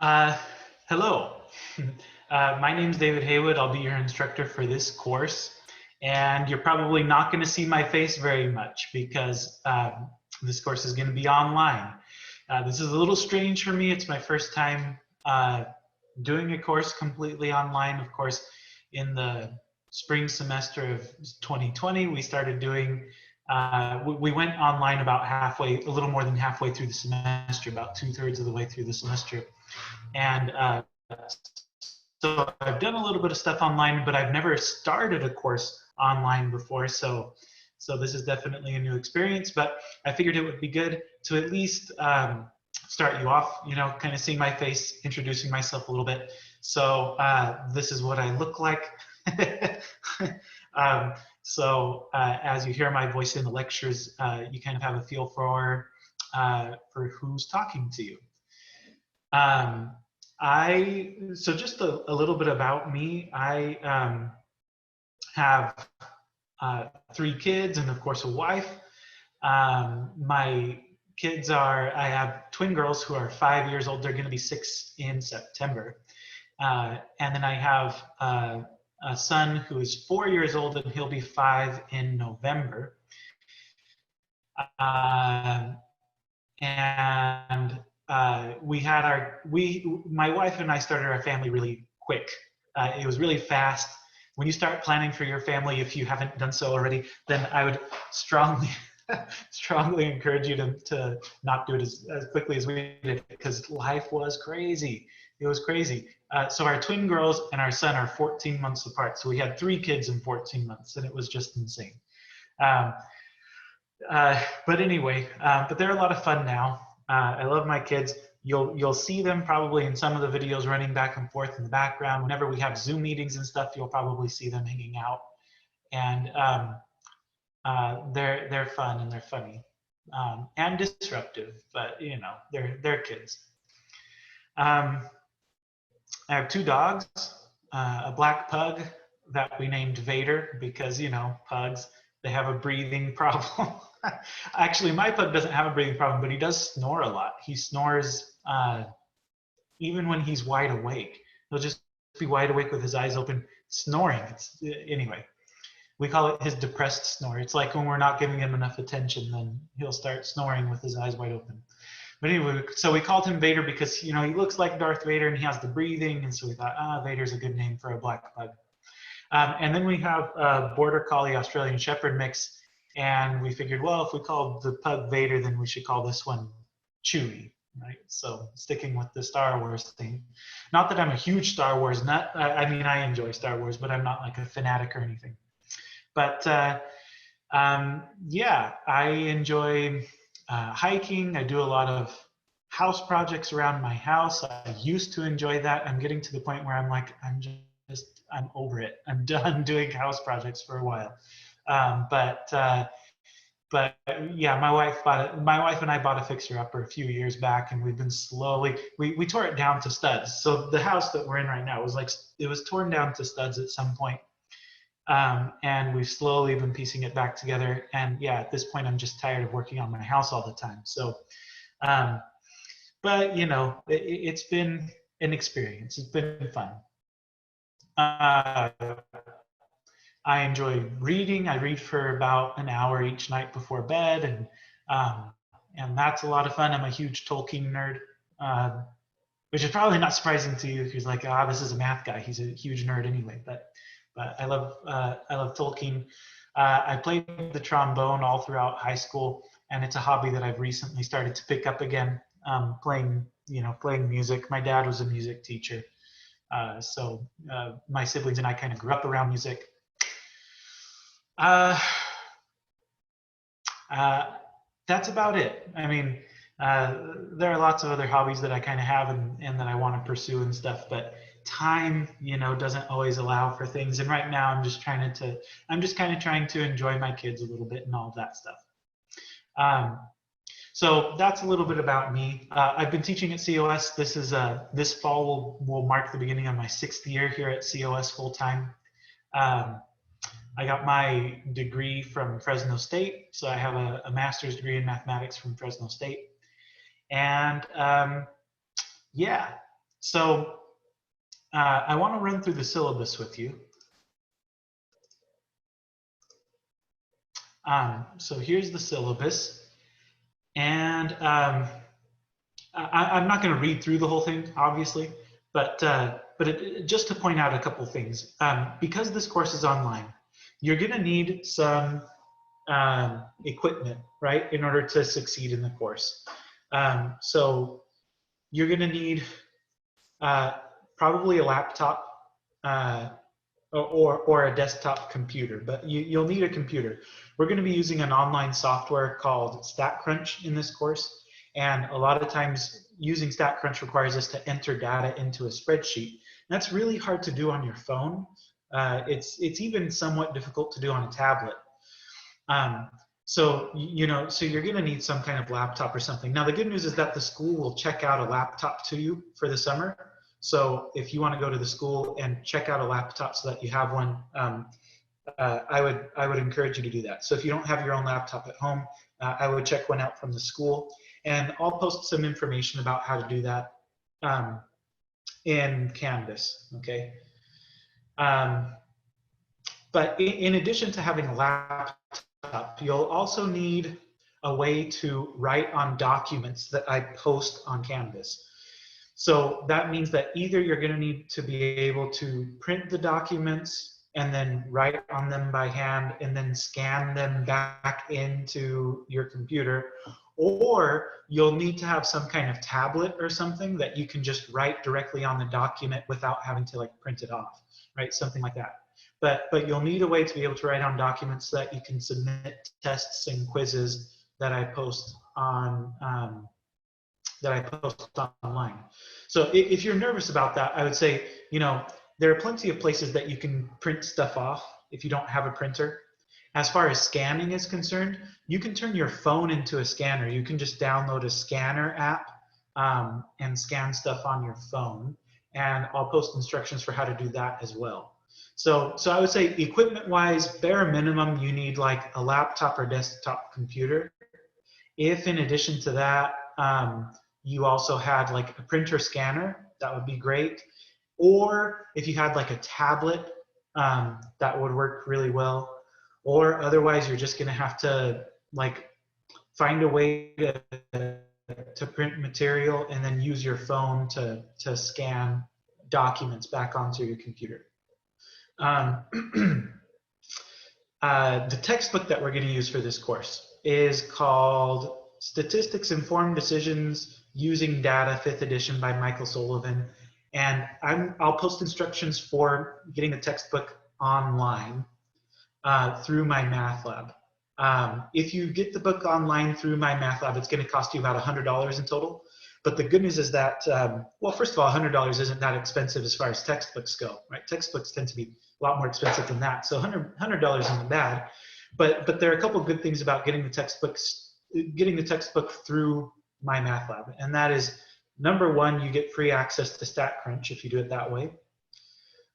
Uh, Hello. My name is David Haywood. I'll be your instructor for this course. And you're probably not going to see my face very much because this course is going to be online. This is a little strange for me. It's my first time doing a course completely online. Of course, in the spring semester of 2020, we started doing, we went online about halfway, a little more than halfway through the semester, about 2/3 of the way through the semester. And so I've done a little bit of stuff online, but I've never started a course online before. So this is definitely a new experience, but I figured it would be good to at least start you off, kind of seeing my face, introducing myself a little bit. So this is what I look like. As you hear my voice in the lectures, you kind of have a feel for who's talking to you. So just a little bit about me. I have 3 kids and of course a wife. My kids I have twin girls who are 5 years old. They're going to be 6 in September. And then I have a son who is 4 years old and he'll be 5 in November. And my wife and I started our family really quick. It was really fast. When you start planning for your family, if you haven't done so already, then I would strongly encourage you to not do it as quickly as we did, because life was crazy. It was crazy. So our twin girls and our son are 14 months apart. So we had 3 kids in 14 months, and it was just insane. But anyway, but they're a lot of fun now. I love my kids. You'll see them probably in some of the videos running back and forth in the background. Whenever we have Zoom meetings and stuff, you'll probably see them hanging out. And they're fun and they're funny and disruptive, but they're kids. I have 2 dogs, a black pug that we named Vader because pugs, they have a breathing problem. Actually, my pug doesn't have a breathing problem, but he does snore a lot. He snores even when he's wide awake. He'll just be wide awake with his eyes open, snoring. Anyway, we call it his depressed snore. It's like when we're not giving him enough attention, then he'll start snoring with his eyes wide open. But anyway, so we called him Vader because he looks like Darth Vader and he has the breathing, and so we thought, Vader's a good name for a black pug. And then we have a Border Collie Australian Shepherd mix. And we figured, well, if we called the pug Vader, then we should call this one Chewie, right? So sticking with the Star Wars theme. Not that I'm a huge Star Wars nut. I mean, I enjoy Star Wars, but I'm not like a fanatic or anything. But yeah, I enjoy hiking. I do a lot of house projects around my house. I used to enjoy that. I'm getting to the point where I'm like, I'm over it. I'm done doing house projects for a while. But yeah, my wife and I bought a fixer-upper a few years back, and we've been slowly, we tore it down to studs. So the house that we're in right now it was torn down to studs at some point. And we've slowly been piecing it back together. And yeah, at this point, I'm just tired of working on my house all the time. So, but it's been an experience. It's been fun. I enjoy reading. I read for about an hour each night before bed, and that's a lot of fun. I'm a huge Tolkien nerd, which is probably not surprising to you if you're like, this is a math guy. He's a huge nerd anyway. But I love Tolkien. I played the trombone all throughout high school, and it's a hobby that I've recently started to pick up again. Playing music. My dad was a music teacher, so my siblings and I kind of grew up around music. That's about it. I mean, there are lots of other hobbies that I kind of have and that I want to pursue and stuff, but time, doesn't always allow for things. And right now I'm just kind of trying to enjoy my kids a little bit and all of that stuff. So that's a little bit about me. I've been teaching at COS. This fall will mark the beginning of my 6th year here at COS full time. I got my degree from Fresno State, so I have a master's degree in mathematics from Fresno State. And yeah, So I want to run through the syllabus with you. So here's the syllabus, and I'm not going to read through the whole thing, obviously, but just to point out a couple things. Because this course is online, you're going to need some equipment, right, in order to succeed in the course. So you're going to need probably a laptop or a desktop computer, but you'll need a computer. We're going to be using an online software called StatCrunch in this course, and a lot of times using StatCrunch requires us to enter data into a spreadsheet. That's really hard to do on your phone. It's even somewhat difficult to do on a tablet. So you're going to need some kind of laptop or something. Now the good news is that the school will check out a laptop to you for the summer. So if you want to go to the school and check out a laptop so that you have one, I would encourage you to do that. So if you don't have your own laptop at home, I would check one out from the school, and I'll post some information about how to do that in Canvas. Okay. But in addition to having a laptop, you'll also need a way to write on documents that I post on Canvas. So that means that either you're going to need to be able to print the documents and then write on them by hand and then scan them back into your computer, or you'll need to have some kind of tablet or something that you can just write directly on the document without having to like print it off, right? Something like that. But you'll need a way to be able to write on documents so that you can submit tests and quizzes that I post on online. So if you're nervous about that, I would say, there are plenty of places that you can print stuff off if you don't have a printer. As far as scanning is concerned, you can turn your phone into a scanner. You can just download a scanner app and scan stuff on your phone. And I'll post instructions for how to do that as well. So I would say equipment-wise, bare minimum, you need like a laptop or desktop computer. If in addition to that, you also had like a printer scanner, that would be great. Or if you had like a tablet, that would work really well. Or otherwise, you're just gonna have to like find a way to print material and then use your phone to scan documents back onto your computer. The textbook that we're going to use for this course is called Statistics Informed Decisions Using Data, 5th edition by Michael Sullivan. And I'll post instructions for getting the textbook online through my math lab. If you get the book online through my math lab, it's going to cost you about $100 in total. But the good news is that, well, first of all, $100 isn't that expensive as far as textbooks go, right? Textbooks tend to be a lot more expensive than that. So $100 isn't bad. But there are a couple of good things about getting the textbook through my math lab. And that is, number one, you get free access to StatCrunch if you do it that way.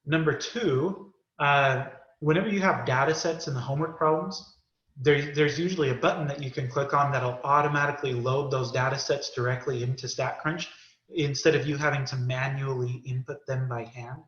Number two, whenever you have data sets in the homework problems, there's usually a button that you can click on that'll automatically load those data sets directly into StatCrunch instead of you having to manually input them by hand.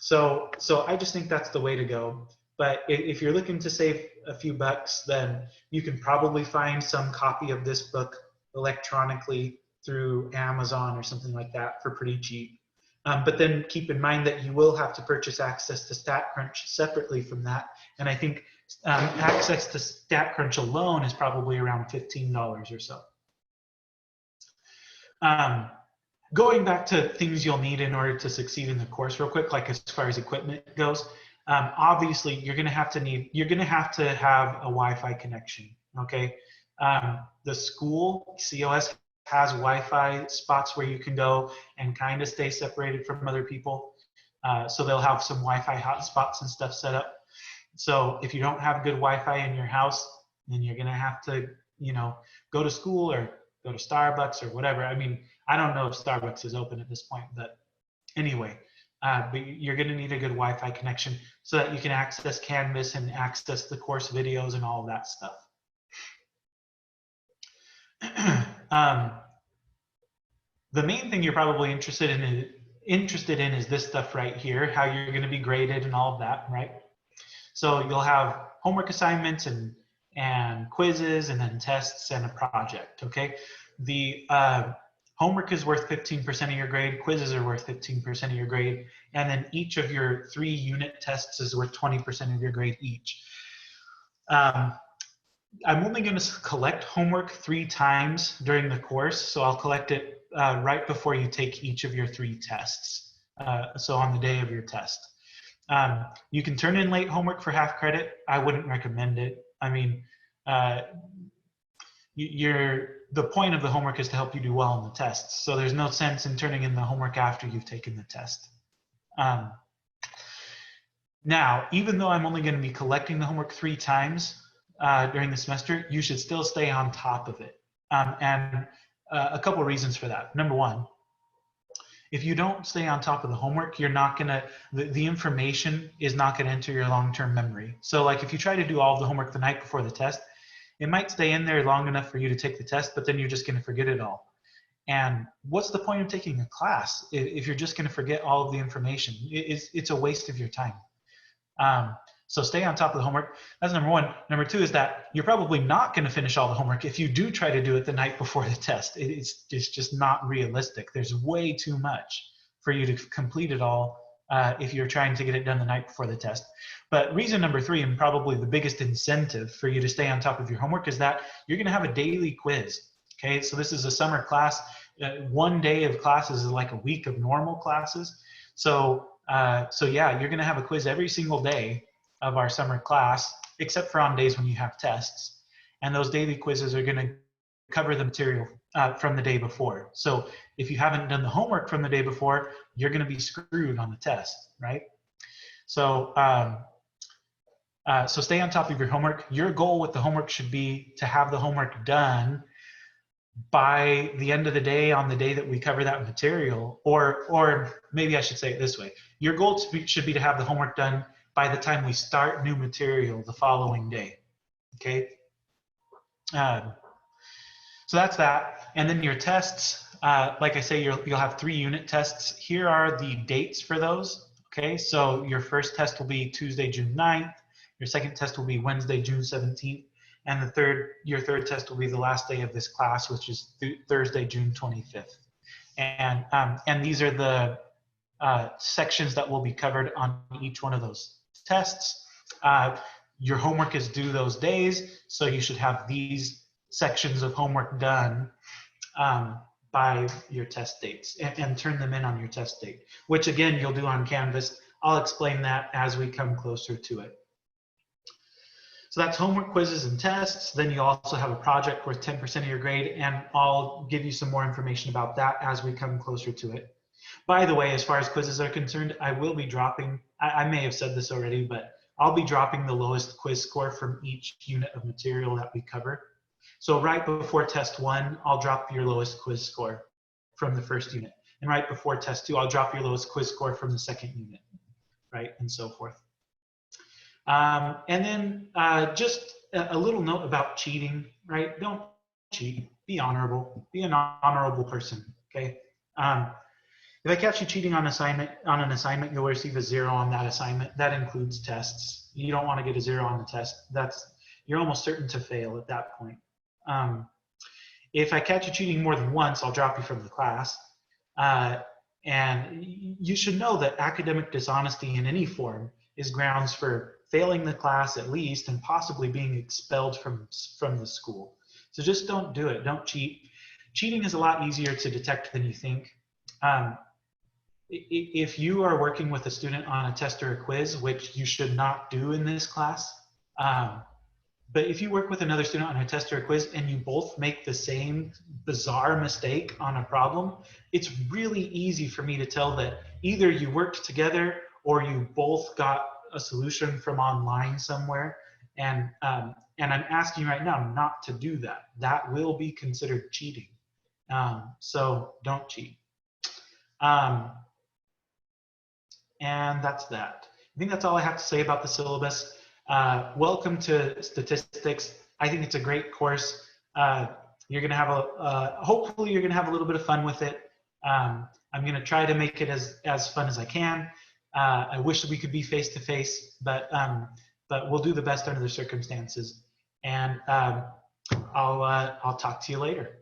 So I just think that's the way to go. But if you're looking to save a few bucks, then you can probably find some copy of this book electronically through Amazon or something like that for pretty cheap. But then keep in mind that you will have to purchase access to StatCrunch separately from that. And I think access to StatCrunch alone is probably around $15 or so. Going back to things you'll need in order to succeed in the course real quick, like as far as equipment goes, obviously you're gonna have to have a Wi-Fi connection, okay? The school, COS, has Wi-Fi spots where you can go and kind of stay separated from other people. So they'll have some Wi-Fi hotspots and stuff set up. So if you don't have good Wi-Fi in your house, then you're gonna have to, go to school or go to Starbucks or whatever. I mean, I don't know if Starbucks is open at this point, but anyway, but you're gonna need a good Wi-Fi connection so that you can access Canvas and access the course videos and all of that stuff. The main thing you're probably interested in is this stuff right here, how you're going to be graded and all of that, right? So you'll have homework assignments and quizzes and then tests and a project, okay? The homework is worth 15% of your grade, quizzes are worth 15% of your grade, and then each of your 3 unit tests is worth 20% of your grade each. I'm only going to collect homework 3 times during the course, so I'll collect it right before you take each of your 3 tests, so on the day of your test. You can turn in late homework for half credit. I wouldn't recommend it. I mean, the point of the homework is to help you do well in the tests, so there's no sense in turning in the homework after you've taken the test. Now, even though I'm only going to be collecting the homework 3 times during the semester, you should still stay on top of it. And a couple reasons for that. Number one, if you don't stay on top of the homework, you're not gonna, the information is not gonna enter your long-term memory. So like if you try to do all of the homework the night before the test, it might stay in there long enough for you to take the test, but then you're just gonna forget it all. And what's the point of taking a class if you're just gonna forget all of the information? It's a waste of your time. So stay on top of the homework. That's number one. Number two is that you're probably not going to finish all the homework if you do try to do it the night before the test. It's just not realistic. There's way too much for you to complete it all if you're trying to get it done the night before the test. But reason number three, and probably the biggest incentive for you to stay on top of your homework, is that you're going to have a daily quiz. Okay, so this is a summer class. 1 day of classes is like a week of normal classes. So yeah, you're going to have a quiz every single day of our summer class, except for on days when you have tests. And those daily quizzes are going to cover the material from the day before. So if you haven't done the homework from the day before, you're going to be screwed on the test, right? So, so stay on top of your homework. Your goal with the homework should be to have the homework done by the end of the day on the day that we cover that material, or maybe I should say it this way. Your goal should be to have the homework done by the time we start new material the following day, okay? So that's that. And then your tests, like I say, you'll have 3 unit tests. Here are the dates for those, okay? So your first test will be Tuesday, June 9th. Your second test will be Wednesday, June 17th. And your third test will be the last day of this class, which is Thursday, June 25th. And these are the sections that will be covered on each one of those tests. Your homework is due those days, so you should have these sections of homework done by your test dates and turn them in on your test date, which again, you'll do on Canvas. I'll explain that as we come closer to it. So that's homework, quizzes, and tests. Then you also have a project worth 10% of your grade, and I'll give you some more information about that as we come closer to it. By the way, as far as quizzes are concerned, I will be dropping, I may have said this already, but I'll be dropping the lowest quiz score from each unit of material that we cover. So right before test 1, I'll drop your lowest quiz score from the first unit. And right before test 2, I'll drop your lowest quiz score from the second unit, right, and so forth. And then just a little note about cheating, right? Don't cheat. Be honorable. Be an honorable person, okay? If I catch you cheating on an assignment, you'll receive a 0 on that assignment. That includes tests. You don't want to get a 0 on the test. You're almost certain to fail at that point. If I catch you cheating more than once, I'll drop you from the class. And you should know that academic dishonesty in any form is grounds for failing the class at least, and possibly being expelled from the school. So just don't do it. Don't cheat. Cheating is a lot easier to detect than you think. If you are working with a student on a test or a quiz, which you should not do in this class, but if you work with another student on a test or a quiz and you both make the same bizarre mistake on a problem, it's really easy for me to tell that either you worked together or you both got a solution from online somewhere. And I'm asking you right now not to do that. That will be considered cheating. So don't cheat. And that's that. I think that's all I have to say about the syllabus. Welcome to statistics. I think it's a great course. You're going to have hopefully you're going to have a little bit of fun with it. I'm going to try to make it as fun as I can. I wish we could be face to face, but we'll do the best under the circumstances. And I'll talk to you later.